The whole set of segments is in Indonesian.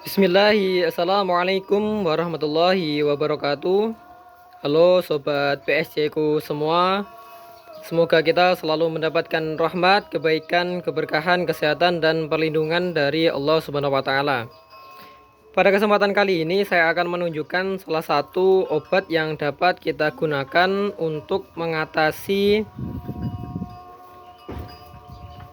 Assalamualaikum warahmatullahi wabarakatuh. Halo sobat PSC ku semua. Semoga kita selalu mendapatkan rahmat, kebaikan, keberkahan, kesehatan dan perlindungan dari Allah Subhanahu wa taala. Pada kesempatan kali ini saya akan menunjukkan salah satu obat yang dapat kita gunakan untuk mengatasi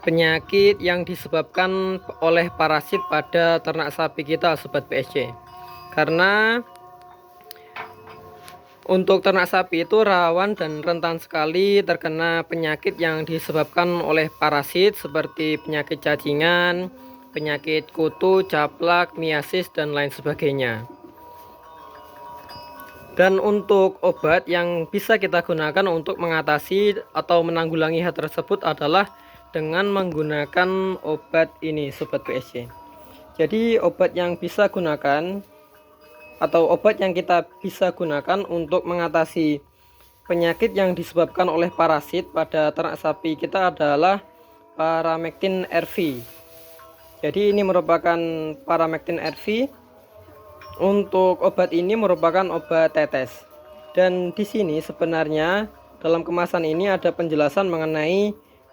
penyakit yang disebabkan oleh parasit pada ternak sapi kita, sobat PSC. Karena untuk ternak sapi itu rawan dan rentan sekali terkena penyakit yang disebabkan oleh parasit seperti penyakit cacingan, penyakit kutu, caplak, miasis, dan lain sebagainya. Dan untuk obat yang bisa kita gunakan untuk mengatasi atau menanggulangi hal tersebut adalah dengan menggunakan obat ini, sobat PSC. Jadi obat yang bisa gunakan atau obat yang kita bisa gunakan untuk mengatasi penyakit yang disebabkan oleh parasit pada ternak sapi kita adalah Paramectin RV. Jadi ini merupakan Paramectin RV. Untuk obat ini merupakan obat tetes. Dan di sini sebenarnya dalam kemasan ini ada penjelasan mengenai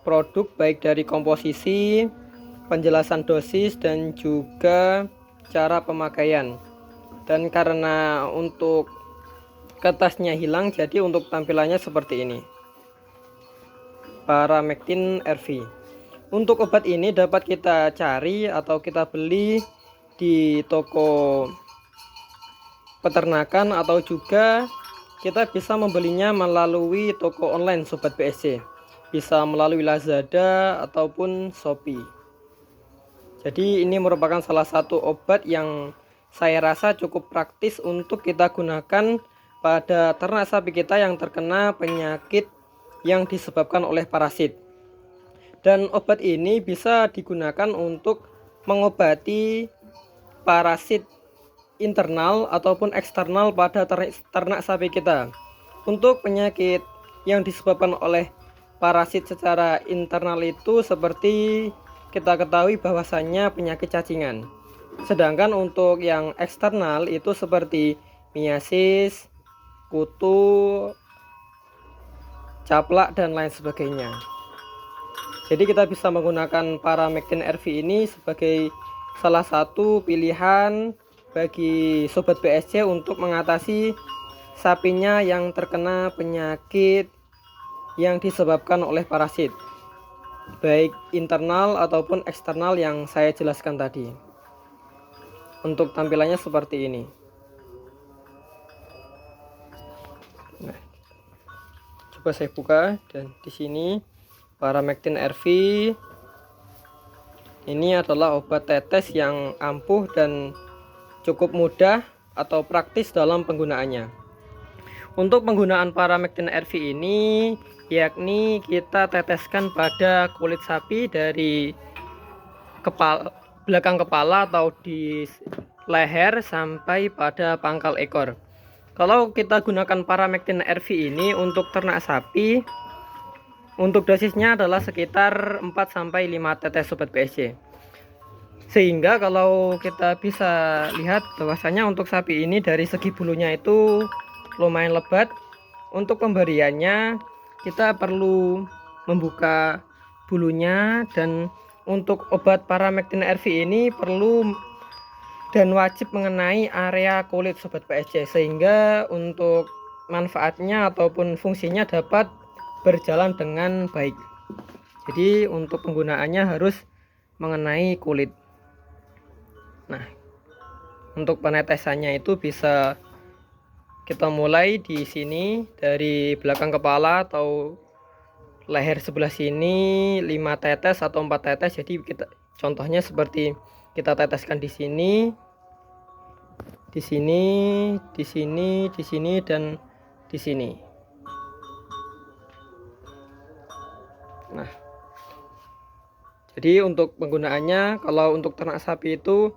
produk baik dari komposisi, penjelasan dosis, dan juga cara pemakaian. Dan karena untuk kertasnya hilang, jadi untuk tampilannya seperti ini. Paramectin RV. Untuk obat ini dapat kita cari atau kita beli di toko peternakan atau juga kita bisa membelinya melalui toko online, sobat PSC. Bisa melalui Lazada ataupun Shopee. Jadi ini merupakan salah satu obat yang saya rasa cukup praktis untuk kita gunakan pada ternak sapi kita yang terkena penyakit yang disebabkan oleh parasit. Dan obat ini bisa digunakan untuk mengobati parasit internal ataupun eksternal pada ternak sapi kita. Untuk penyakit yang disebabkan oleh parasit secara internal itu seperti kita ketahui bahwasannya penyakit cacingan. Sedangkan untuk yang eksternal itu seperti miasis, kutu, caplak, dan lain sebagainya. Jadi kita bisa menggunakan Paramectin RV ini sebagai salah satu pilihan bagi sobat PSC untuk mengatasi sapinya yang terkena penyakit yang disebabkan oleh parasit, baik internal ataupun eksternal yang saya jelaskan tadi. Untuk tampilannya seperti ini. Nah, coba saya buka, dan di sini Paramectin RV ini adalah obat tetes yang ampuh dan cukup mudah atau praktis dalam penggunaannya. Untuk penggunaan Paramectin RV ini yakni kita teteskan pada kulit sapi dari belakang kepala atau di leher sampai pada pangkal ekor. Kalau kita gunakan Paramectin RV ini untuk ternak sapi, untuk dosisnya adalah sekitar 4-5 tetes, sobat PSC. Sehingga kalau kita bisa lihat bahwasanya untuk sapi ini dari segi bulunya itu lumayan lebat. Untuk pemberiannya kita perlu membuka bulunya, dan untuk obat Paramectin RV ini perlu dan wajib mengenai area kulit, sobat PSC, sehingga untuk manfaatnya ataupun fungsinya dapat berjalan dengan baik. Jadi untuk penggunaannya harus mengenai kulit. Nah, untuk penetesannya itu bisa kita mulai di sini dari belakang kepala atau leher sebelah sini 5 tetes atau 4 tetes. Jadi kita contohnya seperti kita teteskan di sini, di sini, di sini, di sini, dan di sini. Nah, jadi untuk penggunaannya kalau untuk ternak sapi itu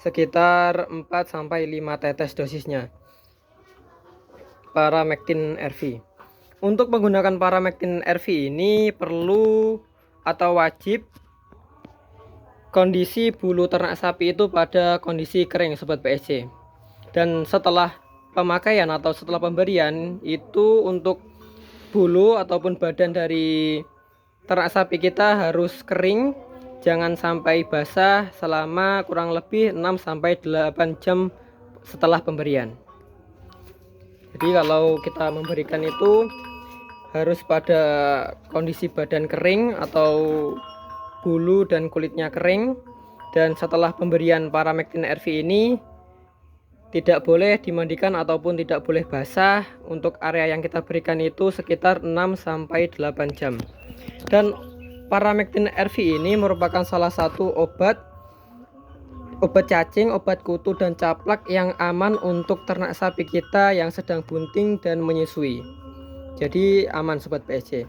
sekitar 4-5 tetes dosisnya Paramectin RV. Untuk menggunakan Paramectin RV ini perlu atau wajib kondisi bulu ternak sapi itu pada kondisi kering Sobat PSC. Dan setelah pemakaian atau setelah pemberian itu untuk bulu ataupun badan dari ternak sapi kita harus kering, jangan sampai basah selama kurang lebih 6-8 jam setelah pemberian. Jadi kalau kita memberikan itu harus pada kondisi badan kering atau bulu dan kulitnya kering. Dan setelah pemberian Paramectin RV ini tidak boleh dimandikan ataupun tidak boleh basah. Untuk area yang kita berikan itu sekitar 6-8 jam. Dan Paramectin RV ini merupakan salah satu obat cacing, obat kutu dan caplak yang aman untuk ternak sapi kita yang sedang bunting dan menyusui. Jadi aman Sobat PSC,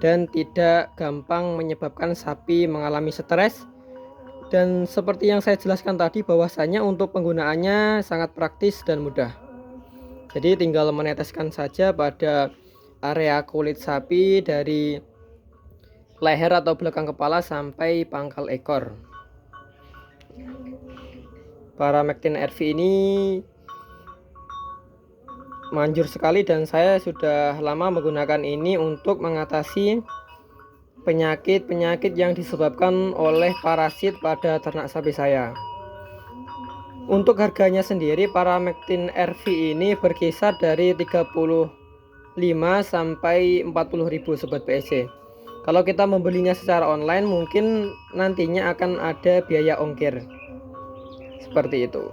dan tidak gampang menyebabkan sapi mengalami stres. Dan seperti yang saya jelaskan tadi, bahwasanya untuk penggunaannya sangat praktis dan mudah. Jadi tinggal meneteskan saja pada area kulit sapi dari leher atau belakang kepala sampai pangkal ekor. Paramectin RV ini manjur sekali dan saya sudah lama menggunakan ini untuk mengatasi penyakit-penyakit yang disebabkan oleh parasit pada ternak sapi saya. Untuk harganya sendiri Paramectin RV ini berkisar dari 35 sampai 40.000 Sobat PSC. Kalau kita membelinya secara online mungkin nantinya akan ada biaya ongkir. Seperti itu.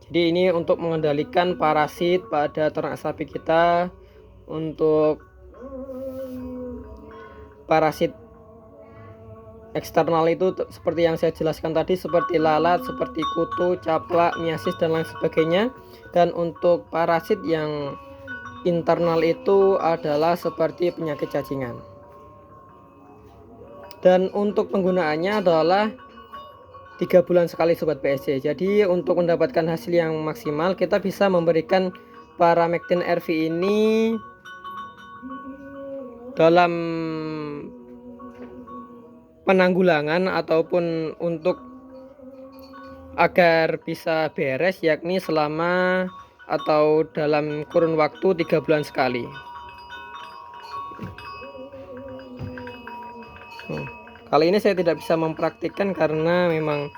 Jadi ini untuk mengendalikan parasit pada ternak sapi kita. Untuk parasit eksternal itu seperti yang saya jelaskan tadi, seperti lalat, seperti kutu, caplak, miasis dan lain sebagainya. Dan untuk parasit yang internal itu adalah seperti penyakit cacingan. Dan untuk penggunaannya adalah 3 bulan sekali Sobat PSC. Jadi untuk mendapatkan hasil yang maksimal kita bisa memberikan Paramectin RV ini dalam penanggulangan ataupun untuk agar bisa beres, yakni selama atau dalam kurun waktu 3 bulan sekali. Kali ini saya tidak bisa mempraktikkan karena memang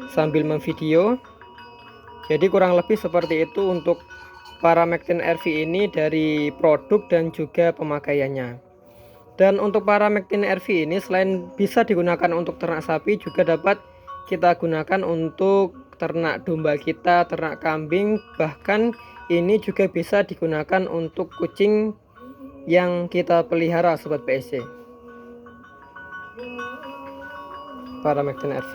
sambil memvideo. Jadi kurang lebih seperti itu untuk Paramectin RV ini dari produk dan juga pemakaiannya. Dan untuk Paramectin RV ini selain bisa digunakan untuk ternak sapi, juga dapat kita gunakan untuk ternak domba kita, ternak kambing, bahkan ini juga bisa digunakan untuk kucing yang kita pelihara Sobat PSC. Paramectin RV.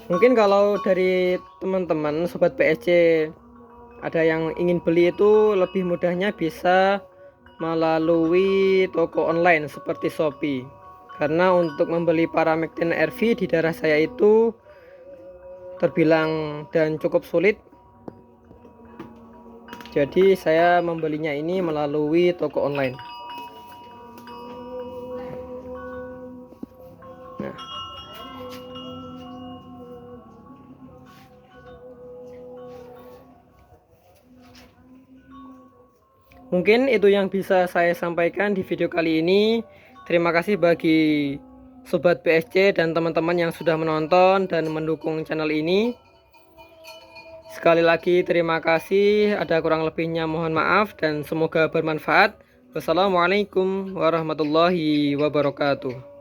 Mungkin kalau dari teman-teman Sobat PSC ada yang ingin beli, itu lebih mudahnya bisa melalui toko online seperti Shopee. Karena untuk membeli Paramectin RV di daerah saya itu terbilang dan cukup sulit. Jadi saya membelinya ini melalui toko online. Nah, mungkin itu yang bisa saya sampaikan di video kali ini. Terima kasih bagi Sobat PSC dan teman-teman yang sudah menonton dan mendukung channel ini. Sekali lagi terima kasih. Ada kurang lebihnya mohon maaf dan semoga bermanfaat. Wassalamualaikum warahmatullahi wabarakatuh.